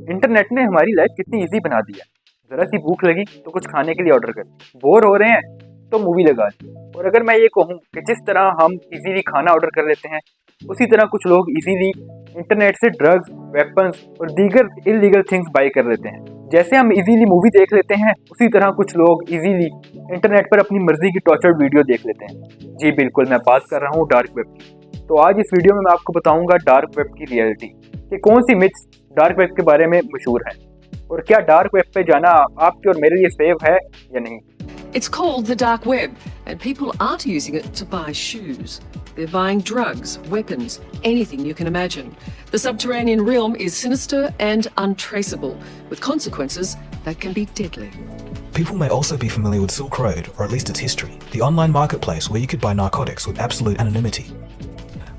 Internet ने हमारी life कितनी इजी बना दी है। ज़रा सी भूख लगी तो कुछ खाने के लिए ऑर्डर कर, बोर हो रहे हैं तो मूवी लगा ली। और अगर मैं ये कहूँ कि जिस तरह हम इजीली खाना ऑर्डर कर लेते हैं, उसी तरह कुछ लोग इजीली इंटरनेट से ड्रग्स, वेपन्स और दीगर इलीगल थिंग्स बाई कर लेते हैं। जैसे हम इजीली मूवी देख लेते हैं, उसी तरह कुछ लोग इजीली इंटरनेट पर अपनी मर्जी की टॉर्चर्ड वीडियो देख लेते हैं। जी बिल्कुल, मैं बात कर रहा हूँ डार्क वेब की। तो आज इस वीडियो में मैं आपको बताऊंगा डार्क वेब की रियलिटी, कि कौन सी मिथ्स डार्क वेब के बारे में मशहूर हैं, और क्या डार्क वेब पे जाना आपके और मेरे लिए सेफ है या नहीं। It's called the dark web, and people aren't using it to buy shoes. They're buying drugs, weapons, anything you can imagine. The subterranean realm is sinister and untraceable, with consequences that can be deadly. People may also be familiar with Silk Road, or at least its history, the online marketplace where you could buy narcotics with absolute anonymity.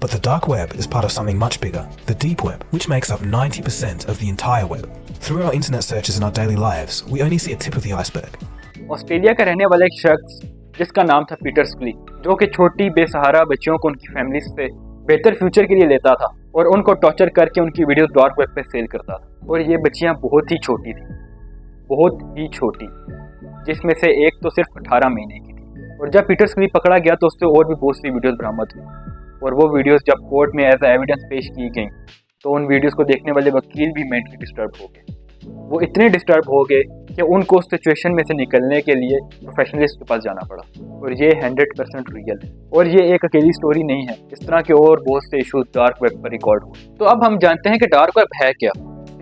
But the dark web is part of something much bigger, the deep web, which makes up 90% of the entire web. Through our internet searches and our daily lives, we only see a tip of the iceberg. Australia का रहने वाला एक शख्स जिसका नाम था Peter स्कली, जो कि छोटी बेसहारा बच्चियों को उनकी फैमिली से बेहतर फ्यूचर के लिए लेता था और उनको टॉर्चर करके उनकी वीडियोस डार्क वेब पे सेल करता था। और ये बच्चियां बहुत ही छोटी थी, बहुत ही छोटी, जिसमें से एक तो सिर्फ 18 महीने की थी। और जब पीटर स्कली पकड़ा गया तो उससे और भी बहुत सी वीडियोस बरामद हुई, और वो वीडियोस जब कोर्ट में एज एविडेंस पेश की गई तो उन वीडियोस को देखने वाले वकील भी मेंटली डिस्टर्ब हो गए। वो इतने डिस्टर्ब हो गए कि उनको उस सिचुएशन में से निकलने के लिए प्रोफेशनलिस्ट के पास जाना पड़ा। और ये 100% रियल है, और ये एक अकेली स्टोरी नहीं है। इस तरह के और बहुत से इशूज डार्क वेब पर रिकॉर्ड हुए। तो अब हम जानते हैं कि डार्क वेब है क्या।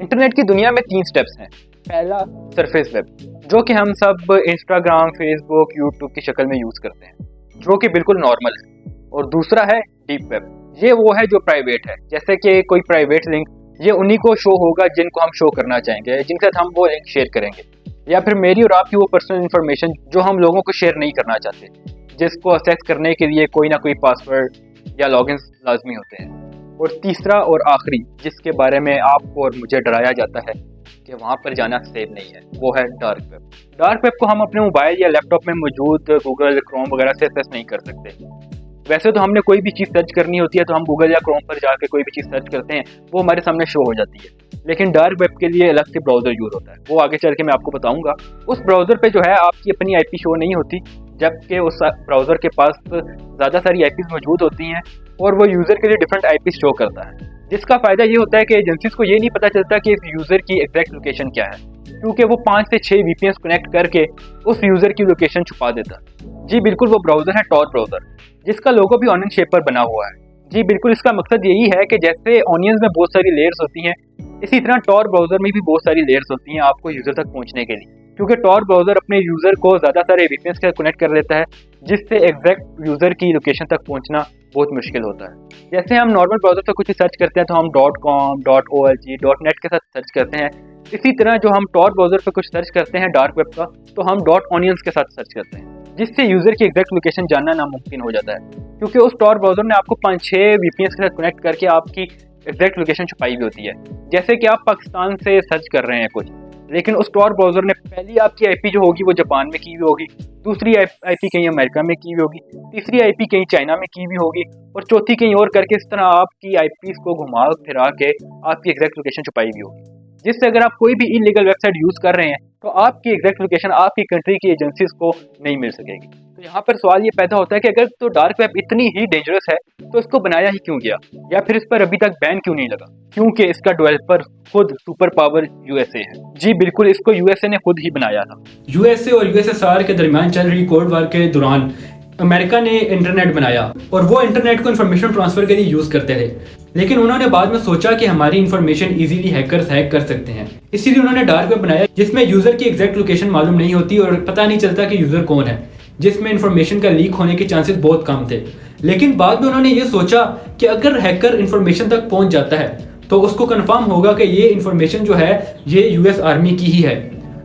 इंटरनेट की दुनिया में 3 स्टेप्स हैं। पहला सरफेस वेब, जो कि हम सब इंस्टाग्राम, फेसबुक, यूट्यूब की शक्ल में यूज करते हैं, जो कि बिल्कुल नॉर्मल है। और दूसरा है डीप वेब, ये वो है जो प्राइवेट है, जैसे कि कोई प्राइवेट लिंक ये उन्हीं को शो होगा जिनको हम शो करना चाहेंगे, जिनके साथ हम वो लिंक शेयर करेंगे, या फिर मेरी और आपकी वो पर्सनल इन्फॉर्मेशन जो हम लोगों को शेयर नहीं करना चाहते, जिसको एक्सेस करने के लिए कोई ना कोई पासवर्ड या लॉगिन लाजमी होते हैं। और तीसरा और आखिरी, जिसके बारे में आपको और मुझे डराया जाता है कि वहाँ पर जाना सेफ नहीं है, वो है डार्क वेब। डार्क वेब को हम अपने मोबाइल या लैपटॉप में मौजूद गूगल, क्रोम वगैरह से एक्सेस नहीं कर सकते। वैसे तो हमने कोई भी चीज़ सर्च करनी होती है तो हम गूगल या क्रोम पर जाके कोई भी चीज़ सर्च करते हैं, वो हमारे सामने शो हो जाती है। लेकिन डार्क वेब के लिए अलग से ब्राउज़र यूज़ होता है, वो आगे चल के मैं आपको बताऊंगा। उस ब्राउज़र पे जो है आपकी अपनी आईपी शो नहीं होती, जबकि उस ब्राउज़र के पास ज़्यादा सारी आईपीज़ मौजूद होती हैं और वो यूज़र के लिए डिफरेंट आईपी शो करता है। जिसका फ़ायदा ये होता है कि एजेंसीज को ये नहीं पता चलता कि इस यूज़र की एग्जैक्ट लोकेशन क्या है, क्योंकि वो 5 से 6 VPNs कनेक्ट करके उस यूज़र की लोकेशन छुपा देता है। जी बिल्कुल, वो ब्राउज़र है टॉर ब्राउज़र, जिसका लोगो भी ऑनियन शेप पर बना हुआ है। जी बिल्कुल, इसका मकसद यही है कि जैसे ऑनियंस में बहुत सारी लेयर्स होती हैं, इसी तरह टॉर ब्राउज़र में भी बहुत सारी लेयर्स होती हैं आपको यूज़र तक पहुंचने के लिए, क्योंकि टॉर ब्राउज़र अपने यूज़र को ज़्यादा सारे VPNs के साथ कनेक्ट कर लेता है, जिससे एग्जैक्ट यूज़र की लोकेशन तक पहुंचना बहुत मुश्किल होता है। जैसे हम नॉर्मल ब्राउज़र पर कुछ सर्च करते हैं तो हम .com, .org, .net के साथ सर्च करते हैं, इसी तरह जो हम टॉर ब्राउज़र पर कुछ सर्च करते हैं डार्क वेब का, तो हम .onions के साथ सर्च करते हैं, जिससे यूज़र की एग्जैक्ट लोकेशन जानना नामुमकिन हो जाता है, क्योंकि उस टॉर ब्राउज़र ने आपको 5-6 VPNs के साथ कनेक्ट करके आपकी एग्जैक्ट लोकेशन छुपाई भी होती है। जैसे कि आप पाकिस्तान से सर्च कर रहे हैं कुछ, लेकिन उस टॉर ब्राउज़र ने पहली आपकी आईपी जो होगी वो जापान में की हुई होगी, दूसरी आईपी कहीं अमेरिका में की हुई होगी, तीसरी आईपी कहीं चाइना में की हुई होगी, और चौथी कहीं और करके इस तरह आपकी आईपीज़ को घुमा फिरा के आपकी एग्जैक्ट लोकेशन छुपाई हुई होगी, जिससे अगर आप कोई भी इलीगल वेबसाइट यूज़ कर रहे हैं तो आपकी एग्जैक्ट लोकेशन आपकी कंट्री की एजेंसीज को नहीं मिल सकेगी। तो यहाँ पर सवाल ये पैदा होता है कि अगर तो डार्क वेब इतनी ही डेंजरस है तो इसको बनाया ही क्यों गया, या फिर इस पर अभी तक बैन क्यों नहीं लगा? क्योंकि इसका डेवलपर खुद सुपर पावर यूएसए है। जी बिल्कुल, इसको यूएसए ने खुद ही बनाया था। यूएसए और यूएसएसआर के दरमियान चल रही कोल्ड वॉर के दौरान अमेरिका ने इंटरनेट बनाया, और वो इंटरनेट को इन्फॉर्मेशन ट्रांसफर के लिए यूज करते थे। लेकिन उन्होंने बाद में सोचा कि हमारी इन्फॉर्मेशन इजीली हैकर्स हैक कर सकते हैं, इसीलिए उन्होंने डार्क वेब बनाया, जिसमें यूजर की एग्जैक्ट लोकेशन मालूम नहीं होती और पता नहीं चलता कि यूजर कौन है, जिसमें इन्फॉर्मेशन का लीक होने के चांसेस बहुत कम थे। लेकिन बाद में उन्होंने ये सोचा कि अगर हैकर इन्फॉर्मेशन तक पहुंच जाता है तो उसको कंफर्म होगा कि ये इन्फॉर्मेशन जो है ये यूएस आर्मी की ही है।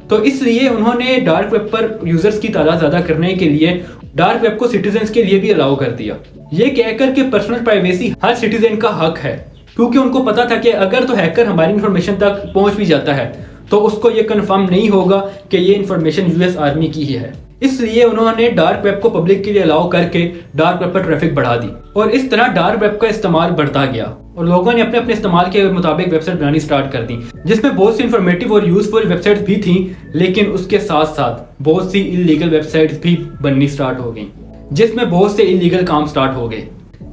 तो इसलिए उन्होंने डार्क वेब पर यूजर्स की तादाद ज्यादा करने के लिए डार्क वेब को सिटीजन्स के लिए भी अलाउ कर दिया, ये कहकर के पर्सनल प्राइवेसी हर सिटीजन का हक है, क्योंकि उनको पता था कि अगर तो हैकर हमारी इन्फॉर्मेशन तक पहुंच भी जाता है तो उसको ये कंफर्म नहीं होगा कि ये इन्फॉर्मेशन यूएस आर्मी की ही है। इसलिए उन्होंने डार्क वेब को पब्लिक के लिए अलाउ करके डार्क वेब पर ट्रैफिक बढ़ा दी, और इस तरह डार्क वेब का इस्तेमाल बढ़ता गया। और लोगों ने अपने अपने इस्तेमाल के मुताबिक वेबसाइट बनानी स्टार्ट कर दी, जिसमें बहुत सी इंफॉर्मेटिव और यूजफुल वेबसाइट्स भी थी, लेकिन उसके साथ साथ बहुत सी इलीगल वेबसाइट्स भी बननी स्टार्ट हो गई, जिसमें बहुत से इलीगल काम स्टार्ट हो गए।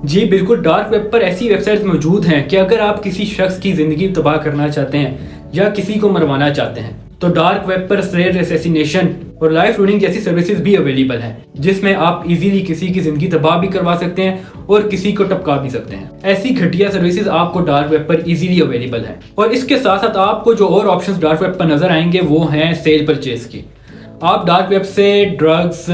जी बिल्कुल, डार्क वेब पर ऐसी वेबसाइट्स मौजूद हैं कि अगर आप किसी शख्स की ज़िंदगी तबाह करना चाहते हैं या किसी को मरवाना चाहते हैं तो डार्क वेब पर स्लेयर असैसिनेशन और लाइफ रूनिंग जैसी सर्विसेज भी अवेलेबल हैं, जिसमें आप इजीली किसी की ज़िंदगी तबाह भी करवा सकते हैं और किसी को टपका भी सकते हैं। ऐसी घटिया सर्विसेज आपको डार्क वेब पर इजीली अवेलेबल हैं। और इसके साथ साथ आपको जो और ऑप्शंस डार्क वेब पर नजर आएंगे वो हैं सेल परचेज की। आप डार्क वेब से ड्रग्स,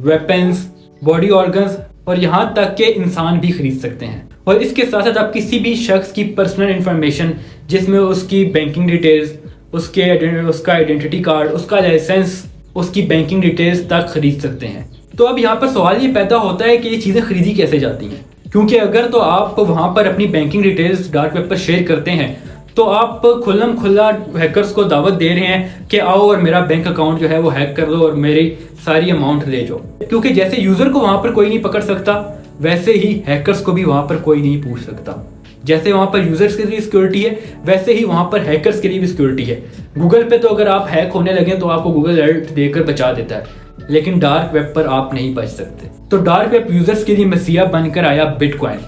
वेपन्स, बॉडी ऑर्गन्स और यहाँ तक के इंसान भी खरीद सकते हैं। और इसके साथ साथ आप किसी भी शख्स की पर्सनल इंफॉर्मेशन, जिसमें उसकी बैंकिंग डिटेल्स, उसका आइडेंटिटी कार्ड, उसका लाइसेंस, उसकी बैंकिंग डिटेल्स तक खरीद सकते हैं। तो अब यहाँ पर सवाल ये पैदा होता है कि ये चीज़ें खरीदी कैसे जाती हैं, क्योंकि अगर तो आप वहाँ पर अपनी बैंकिंग डिटेल्स डार्क वेब पर शेयर करते हैं तो आप खुल्लम खुल्ला हैकर्स को दावत दे रहे हैं कि आओ और मेरा बैंक अकाउंट जो है वो हैक कर दो और मेरी सारी अमाउंट ले जाओ। क्योंकि जैसे यूज़र को वहाँ पर कोई नहीं पकड़ सकता, वैसे ही हैकर्स को भी वहाँ पर कोई नहीं पूछ सकता। जैसे वहाँ पर यूजर्स के लिए सिक्योरिटी है, वैसे ही वहाँ पर हैकर्स के लिए भी सिक्योरिटी है। गूगल पे तो अगर आप हैक होने लगे तो आपको गूगल अलर्ट देकर बचा देता है, लेकिन डार्क वेब पर आप नहीं बच सकते। तो डार्क वेब यूजर्स के लिए मसीहा बनकर आया बिटकॉइन,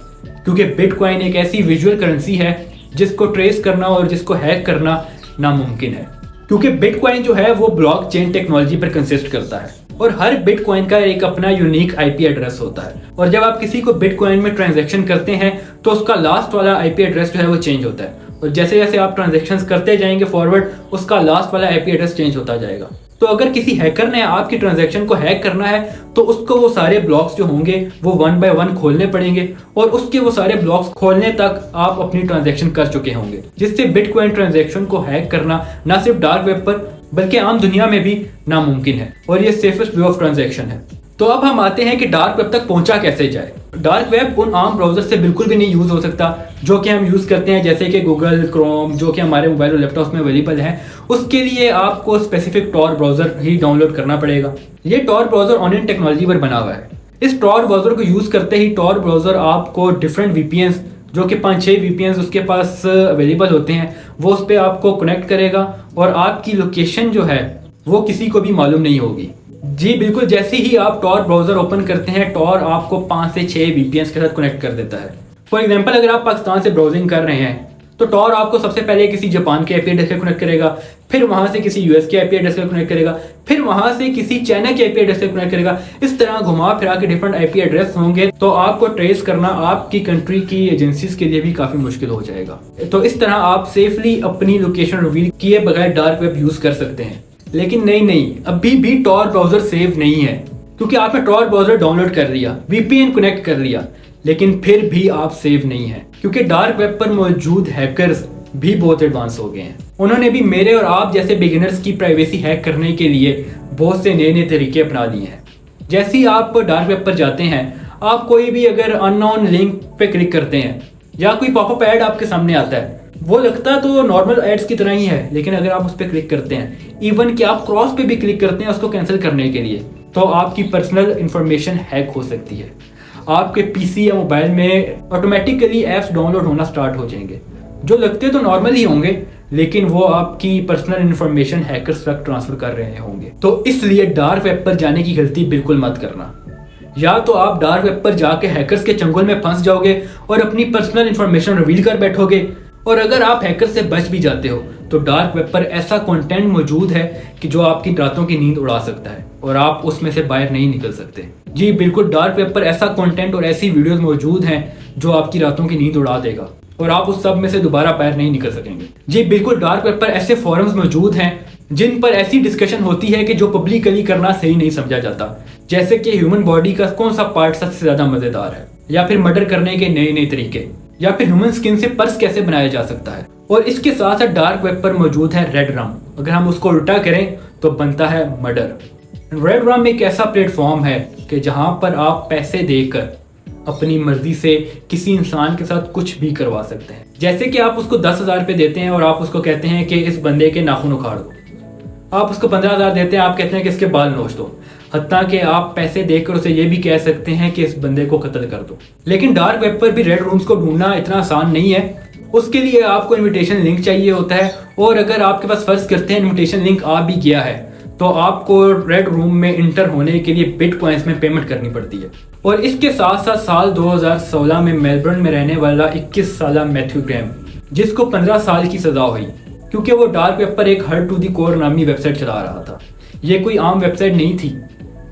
क्योंकि बिटकॉइन एक ऐसी विजुअल करेंसी है जिसको ट्रेस करना और जिसको हैक करना नामुमकिन है। क्योंकि बिटकॉइन जो है वो ब्लॉकचेन टेक्नोलॉजी पर कंसिस्ट करता है और हर बिटकॉइन का एक अपना यूनिक आईपी एड्रेस होता है। और जब आप किसी को बिटकॉइन में ट्रांजैक्शन करते हैं तो उसका लास्ट वाला आईपी एड्रेस जो है वो चेंज होता है, और जैसे जैसे आप ट्रांजैक्शंस करते जाएंगे फॉरवर्ड, उसका लास्ट वाला आईपी एड्रेस चेंज होता जाएगा। तो अगर किसी हैकर ने आपकी ट्रांजैक्शन को हैक करना है तो उसको वो सारे ब्लॉक्स जो होंगे वो 1 बाय 1 खोलने पड़ेंगे, और उसके वो सारे ब्लॉक्स खोलने तक आप अपनी ट्रांजैक्शन कर चुके होंगे, जिससे बिटकॉइन ट्रांजैक्शन को हैक करना ना सिर्फ डार्क वेब पर बल्कि आम दुनिया में भी नामुमकिन है, और ये सेफेस्ट वे ऑफ ट्रांजैक्शन है। तो अब हम आते हैं कि डार्क वेब तक पहुंचा कैसे जाए। डार्क वेब उन आम ब्राउजर से बिल्कुल भी नहीं यूज हो सकता जो कि हम यूज करते हैं, जैसे कि गूगल क्रोम, जो कि हमारे मोबाइल और लैपटॉप में अवेलेबल है। उसके लिए आपको स्पेसिफिक टॉर ब्राउजर ही डाउनलोड करना पड़ेगा। ये टॉर ब्राउजर ऑनियन टेक्नोलॉजी पर बना हुआ है। इस टॉर ब्राउजर को यूज करते ही टॉर ब्राउजर आपको डिफरेंट वीपीएन्स, जो कि 5-6 वीपीएन्स उसके पास अवेलेबल होते हैं, वो उस पर आपको कनेक्ट करेगा और आपकी लोकेशन जो है वो किसी को भी मालूम नहीं होगी। जी बिल्कुल, जैसे ही आप टॉर ब्राउजर ओपन करते हैं, टॉर आपको 5 से 6 वीपीएन्स के साथ कनेक्ट कर देता है। फॉर एग्जांपल, अगर आप पाकिस्तान से ब्राउजिंग कर रहे हैं तो टॉर आपको सबसे पहले किसी जापान के आईपी एड्रेस से कनेक्ट करेगा, फिर वहां से किसी यूएस के आईपी एड्रेस से कनेक्ट करेगा, फिर वहां से किसी चाइना के आईपी एड्रेस से कनेक्ट करेगा। इस तरह घुमा फिरा के डिफरेंट आईपी एड्रेस होंगे, तो आपको ट्रेस करना आपकी कंट्री की एजेंसीज के लिए भी काफी मुश्किल हो जाएगा। तो इस तरह आप सेफली अपनी लोकेशन रिवील किए बगैर डार्क वेब यूज कर सकते हैं। लेकिन नहीं, अभी भी टॉर ब्राउजर सेफ नहीं है, क्योंकि आपने टॉर ब्राउजर डाउनलोड कर लिया, वीपीएन कनेक्ट कर लिया, लेकिन फिर भी आप सेफ नहीं है, क्योंकि डार्क वेब पर मौजूद हैकर्स भी बहुत एडवांस हो गए हैं। उन्होंने भी मेरे और आप जैसे बिगिनर्स की प्राइवेसी हैक करने के लिए बहुत से नए नए तरीके अपना लिए हैं। जैसे ही आप डार्क वेब पर जाते हैं, आप कोई भी अगर अननोन लिंक पे क्लिक करते हैं या कोई पॉपअप ऐड आपके सामने आता है, वो लगता तो नॉर्मल एड्स की तरह ही है, लेकिन अगर आप उस पर क्लिक करते हैं, इवन कि आप क्रॉस पे भी क्लिक करते हैं उसको कैंसिल करने के लिए, तो आपकी पर्सनल इंफॉर्मेशन हैक हो सकती है। आपके पीसी या मोबाइल में ऑटोमेटिकली ऐप्स डाउनलोड होना स्टार्ट हो जाएंगे, जो लगते तो नॉर्मल ही होंगे, लेकिन वो आपकी पर्सनल इंफॉर्मेशन हैकर्स तक ट्रांसफर कर रहे होंगे। तो इसलिए डार्क वेब पर जाने की गलती बिल्कुल मत करना। या तो आप डार्क वेब पर जाके हैकर्स के चंगुल में फंस जाओगे और अपनी पर्सनल इंफॉर्मेशन रिवील कर बैठोगे, और अगर आप हैकर से बच भी जाते हो तो डार्क वेब पर ऐसा कंटेंट मौजूद है कि जो आपकी रातों की नींद उड़ा सकता है और आप उसमें से बाहर नहीं निकल सकते। जी बिल्कुल, डार्क वेब पर ऐसा कंटेंट और ऐसी वीडियोस मौजूद हैं जो आपकी रातों की नींद उड़ा देगा और आप उस सब में से दोबारा बाहर नहीं निकल सकेंगे। जी बिल्कुल, डार्क वेब पर ऐसे फोरम्स मौजूद हैं जिन पर ऐसी डिस्कशन होती है कि जो पब्लिकली करना सही नहीं समझा जाता, जैसे कि ह्यूमन बॉडी का कौन सा पार्ट सबसे ज्यादा मजेदार है, या फिर मर्डर करने के नए नए तरीके, या फिर ह्यूमन स्किन से पर्स कैसे बनाया जा सकता है। और इसके साथ साथ डार्क वेब पर मौजूद है रेड रम। अगर हम उसको उल्टा करें तो बनता है मर्डर। रेड रम एक ऐसा प्लेटफॉर्म है कि जहां पर आप पैसे देकर अपनी मर्जी से किसी इंसान के साथ कुछ भी करवा सकते हैं। जैसे कि आप उसको 10,000 रुपये देते हैं और आप उसको कहते हैं कि इस बंदे के नाखून उखाड़ दो। आप उसको 15,000 देते हैं, आप कहते हैं कि इसके बाल नोच दो। हत्ता कि आप पैसे देकर उसे ये भी कह सकते हैं कि इस बंदे को कत्ल कर दो। लेकिन डार्क वेब पर भी रेड रूम्स को ढूंढना इतना आसान नहीं है। उसके लिए आपको इनविटेशन लिंक चाहिए होता है, और अगर आपके पास फर्ज करते हैं इनविटेशन लिंक आ भी गया है तो आपको रेड रूम में इंटर होने के लिए बिटकॉइंस में पेमेंट करनी पड़ती है। और इसके साथ साथ साल 2016 में मेलबर्न में रहने वाला 21 साल मैथ्यू ग्रैम, जिसको 15 साल की सजा हुई क्योंकि वो डार्क वेब पर एक हर्ट टू दी कोर नामी वेबसाइट चला रहा था। ये कोई आम वेबसाइट नहीं थी,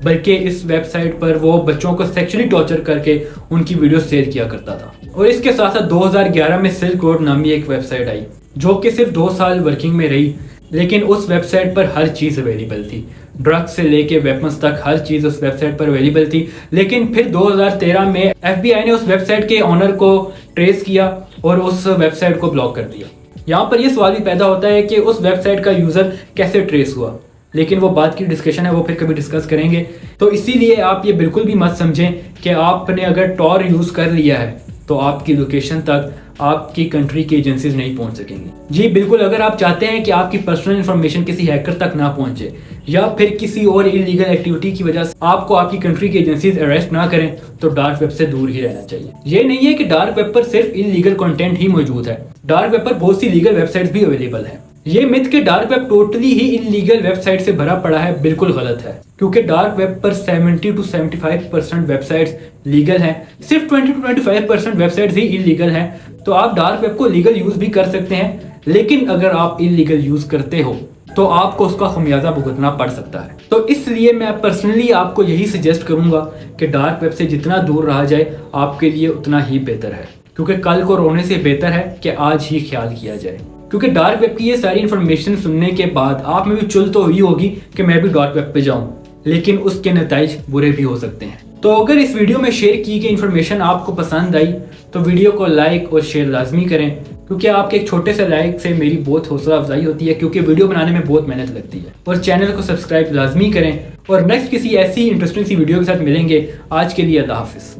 बल्कि इस वेबसाइट पर वो बच्चों को सेक्सुअली टॉर्चर करके उनकी वीडियो शेयर किया करता था। और इसके साथ साथ 2011 में सिल्क रोड नामी एक वेबसाइट आई जो कि सिर्फ 2 साल वर्किंग में रही, लेकिन उस वेबसाइट पर हर चीज़ अवेलेबल थी। ड्रग्स से लेके वेपन्स तक हर चीज़ उस वेबसाइट पर अवेलेबल थी। लेकिन फिर 2013 में FBI ने उस वेबसाइट के ऑनर को ट्रेस किया और उस वेबसाइट को ब्लॉक कर दिया। यहाँ पर यह सवाल भी पैदा होता है कि उस वेबसाइट का यूज़र कैसे ट्रेस हुआ, लेकिन वो बात की डिस्कशन है, वो फिर कभी डिस्कस करेंगे। तो इसीलिए आप ये बिल्कुल भी मत समझें कि आपने अगर टॉर यूज़ कर लिया है तो आपकी लोकेशन तक आपकी कंट्री की एजेंसीज नहीं पहुंच सकेंगी। जी बिल्कुल, अगर आप चाहते हैं कि आपकी पर्सनल इंफॉर्मेशन किसी हैकर तक ना पहुंचे या फिर किसी और इलीगल एक्टिविटी की वजह से आपको आपकी कंट्री की एजेंसीज अरेस्ट ना करें, तो डार्क वेब से दूर ही रहना चाहिए। ये नहीं है कि डार्क वेब पर सिर्फ इलीगल कंटेंट ही मौजूद है, डार्क वेब पर बहुत सी लीगल वेबसाइट्स भी अवेलेबल है। ये मिथ के डार्क वेब टोटली ही इलीगल वेबसाइट से भरा पड़ा है बिल्कुल गलत है, क्योंकि डार्क वेब पर 70 to 75% वेबसाइट्स लीगल हैं, सिर्फ 20 to 25% वेबसाइट्स ही इलीगल हैं। तो आप डार्क वेब को लीगल यूज भी कर सकते हैं, लेकिन अगर आप इलीगल यूज करते हो तो आपको उसका खमियाजा भुगतना पड़ सकता है। तो इसलिए मैं पर्सनली आपको यही सजेस्ट करूंगा कि डार्क वेब से जितना दूर रहा जाए आपके लिए उतना ही बेहतर है, क्योंकि कल को रोने से बेहतर है कि आज ही ख्याल किया जाए। क्योंकि डार्क वेब की ये सारी इन्फॉर्मेशन सुनने के बाद आप में भी चुल तो हुई होगी कि मैं भी डार्क वेब पे जाऊं, लेकिन उसके नतीजे बुरे भी हो सकते हैं। तो अगर इस वीडियो में शेयर की गई इन्फॉर्मेशन आपको पसंद आई तो वीडियो को लाइक और शेयर लाजमी करें, क्योंकि आपके एक छोटे से लाइक से मेरी बहुत हौसला अफजाई होती है, क्योंकि वीडियो बनाने में बहुत मेहनत लगती है। और चैनल को सब्सक्राइब लाजमी करें, और नेक्स्ट किसी ऐसी इंटरेस्टिंग सी वीडियो के साथ मिलेंगे। आज के लिए अल्लाह हाफिज़।